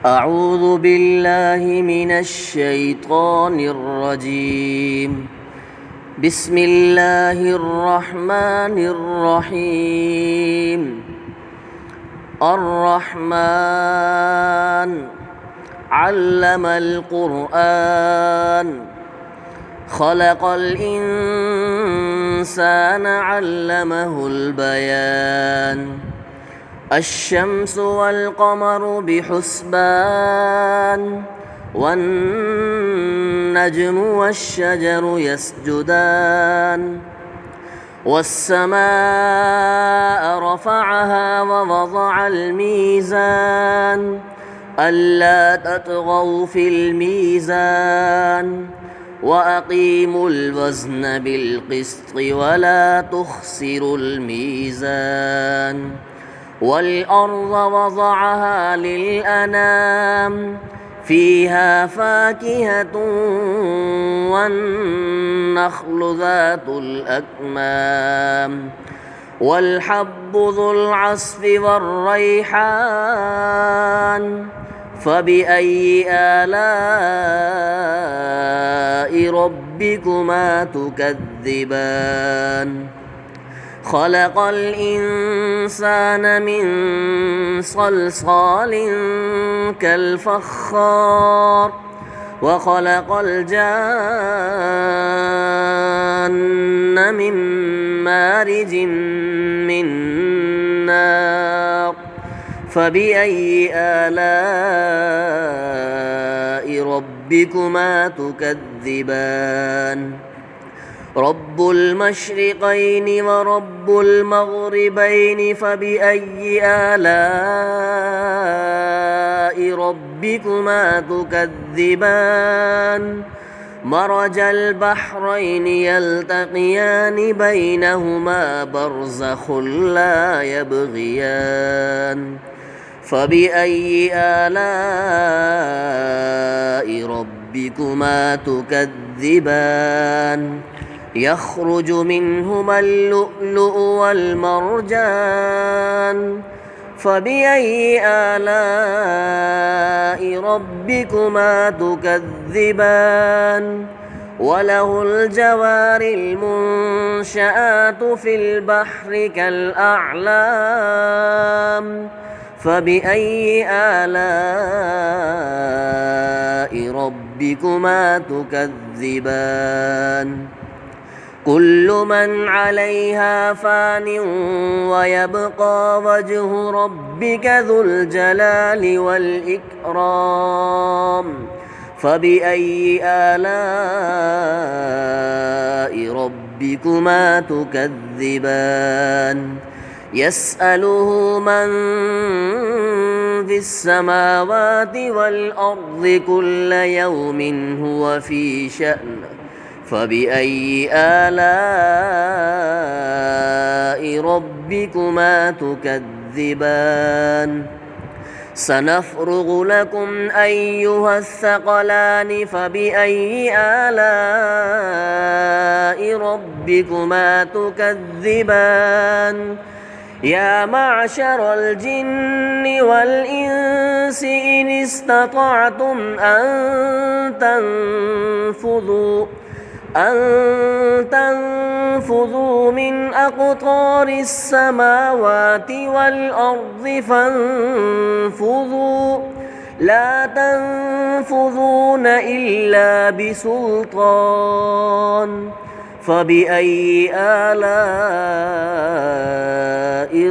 أعوذ بالله من الشيطان الرجيم. بسم الله الرحمن الرحيم. الرحمن علم القرآن خلق الإنسان علمه البيان. الشمس والقمر بحسبان والنجم والشجر يسجدان. والسماء رفعها ووضع الميزان ألا تطغوا في الميزان وأقيموا الوزن بالقسط ولا تخسروا الميزان. والأرض وضعها للأنام فيها فاكهة والنخل ذات الأكمام والحب ذو العصف والريحان. فبأي آلاء ربكما تكذبان؟ خلق الإنسان من صلصال كالفخار وخلق الجان من مارج من نار. فبأي آلاء ربكما تكذبان؟ رب المشرقين ورب المغربين فبأي آلاء ربكما تكذبان؟ مرج البحرين يلتقيان بينهما برزخ لا يبغيان. فبأي آلاء ربكما تكذبان؟ يخرج منهما اللؤلؤ والمرجان. فبأي آلاء ربكما تكذبان؟ وله الجوار المنشآت في البحر كالأعلام. فبأي آلاء ربكما تكذبان؟ كل من عليها فان ويبقى وجه ربك ذو الجلال والإكرام. فبأي آلاء ربكما تكذبان؟ يسأله من في السماوات والأرض كل يوم هو في شأن. فبأي آلاء ربكما تكذبان؟ سنفرغ لكم أيها الثقلان. فبأي آلاء ربكما تكذبان؟ يا معشر الجن والإنس إن استطعتم أن تنفذوا من أقطار السماوات والأرض فانفذوا لا تنفذون إلا بسلطان. فبأي آلاء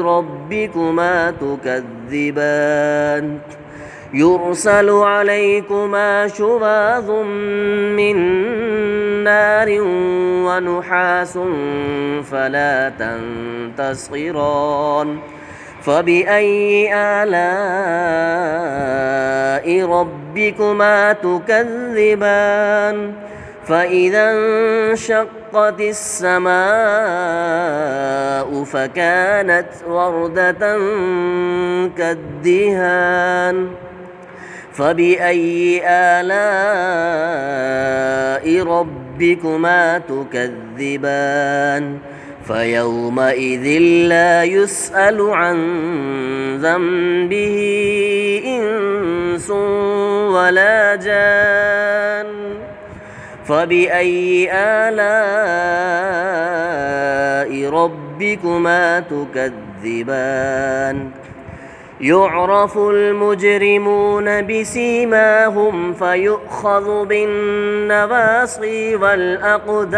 ربكما تكذبان؟ يرسل عليكما شواظ من نار ونحاس فلا تنتصران. فبأي آلاء ربكما تكذبان؟ فإذا انشقت السماء فكانت وردة كالدهان. فبأي آلاء ربكما تكذبان؟ فيومئذ لا يسأل عن ذنبه إنس ولا جان فبأي آلاء ربكما تكذبان يعرف المجرمون بسيماهم فيؤخذ بالنواصي والأقدام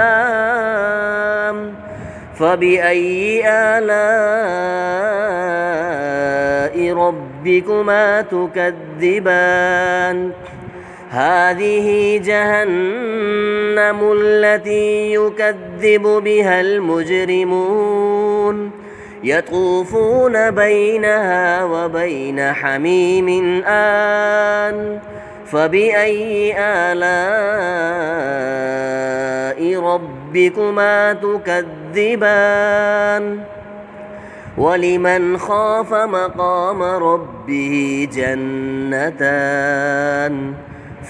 فبأي آلاء ربكما تكذبان هذه جهنم التي يكذب بها المجرمون يطوفون بينها وبين حميم آن فبأي آلاء ربكما تكذبان ولمن خاف مقام ربه جنتان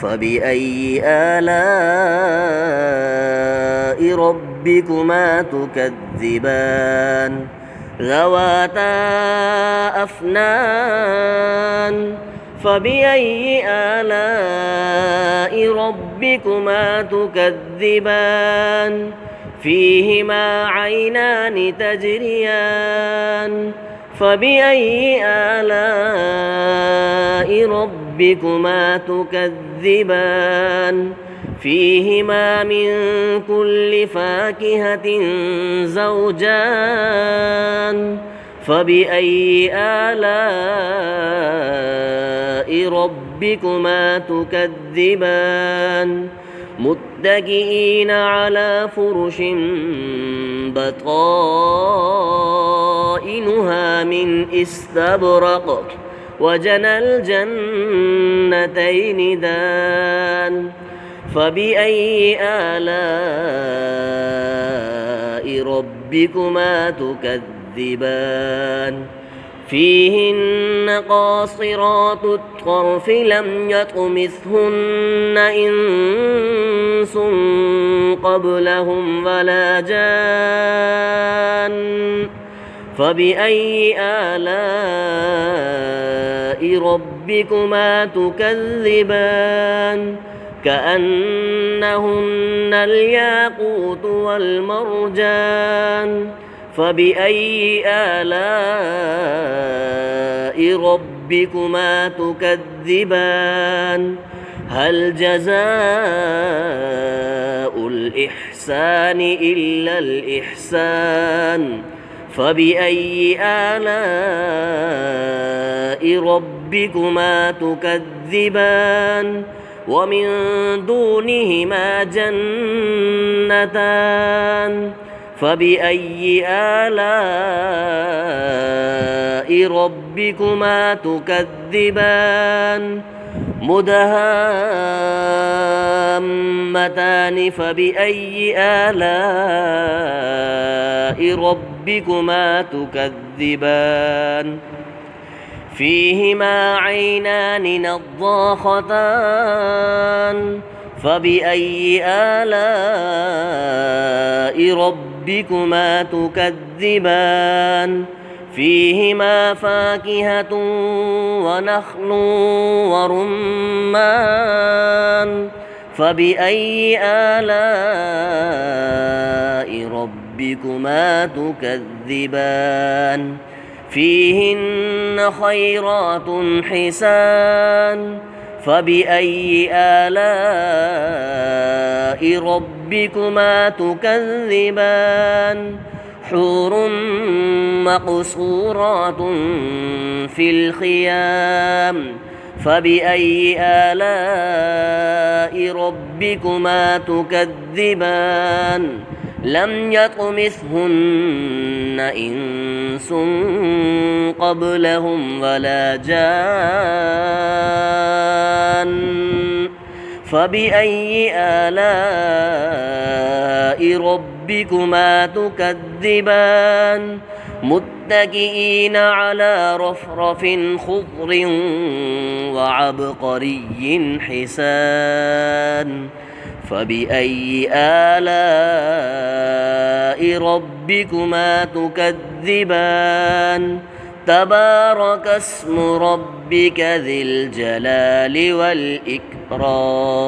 فبأي آلاء ربكما تكذبان ذواتا أفنان فبأي آلاء ربكما تكذبان فيهما عينان تجريان فبأي آلاء ربكما تكذبان فيهما من كل فاكهة زوجان فبأي آلاء ربكما تكذبان متكئين على فرش بطائنها من استبرق وجنى الجنتين دان فبأي آلاء ربكما تكذبان فيهن قاصرات الطرف لم يطمثهن إنس قبلهم ولا جان فبأي آلاء ربكما تكذبان كأنهن الياقوت والمرجان فبأي آلاء ربكما تكذبان هل جزاء الإحسان إلا الإحسان فبأي آلاء ربكما تكذبان ومن دونهما جنتان فبأي آلاء ربكما تكذبان مدهامتان فبأي آلاء ربكما تكذبان فيهما عينان نضاختان فبأي آلاء ربكما تكذبان فيهما فاكهة ونخل ورمان فبأي آلاء ربكما تكذبان فيهن خيرات حسان فبأي آلاء ربكما تكذبان حور مقصورات في الخيام فبأي آلاء ربكما تكذبان لم يطمثهن إنس قبلهم ولا جان فبأي آلاء ربكما تكذبان متكئين على رفرف خضر وعبقري حسان فبأي آلاء ربكما تكذبان تبارك اسم ربك ذي الجلال والإكرام